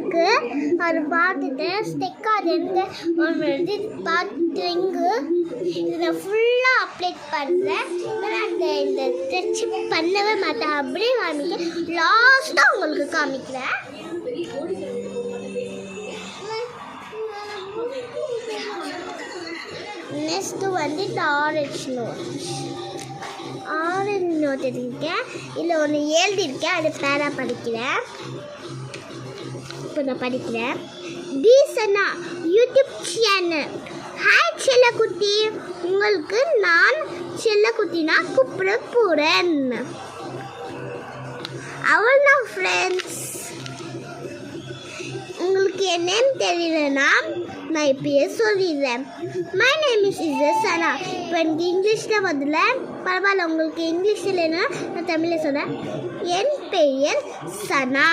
இருக்கு. அதை பார்த்துட்டு ஸ்டெக்காக இருந்து ஒன்று பார்த்துங்க. இதை ஃபுல்லாக அப்ளை பண்ணுறேன். அந்த இந்த ஸ்ட்ரெச் பண்ணவே மாட்டேன், அப்படியே காமிக்க லாஸ்ட்டாக உங்களுக்கு காமிக்கிறேன். நெக்ஸ்ட்டு இந்த ஆரஞ்சு நோட் இருக்கேன். இதில் ஒன்று எழுதியிருக்கேன், அது பேராக படிக்கிறேன். இப்போ நான் படிக்கிறேன். டீசனா யூடியூப் சேனல். ஹாய் செல்லக்குட்டி, உங்களுக்கு நான் செல்லக்குட்டினா கூப்பிட போகிறேன். அவ்வளோதான் ஃப்ரெண்ட்ஸ். உங்களுக்கு என் நேம் தெரியலன்னா நான் இப்பயே சொல்லிடுறேன். மை நேம் இஸ் சனா. இப்போ எனக்கு இங்கிலீஷில் வரல, பரவாயில்ல. உங்களுக்கு இங்கிலீஷில் இல்லைன்னா நான் தமிழில் சொல்கிறேன். என் பெயர் சனா.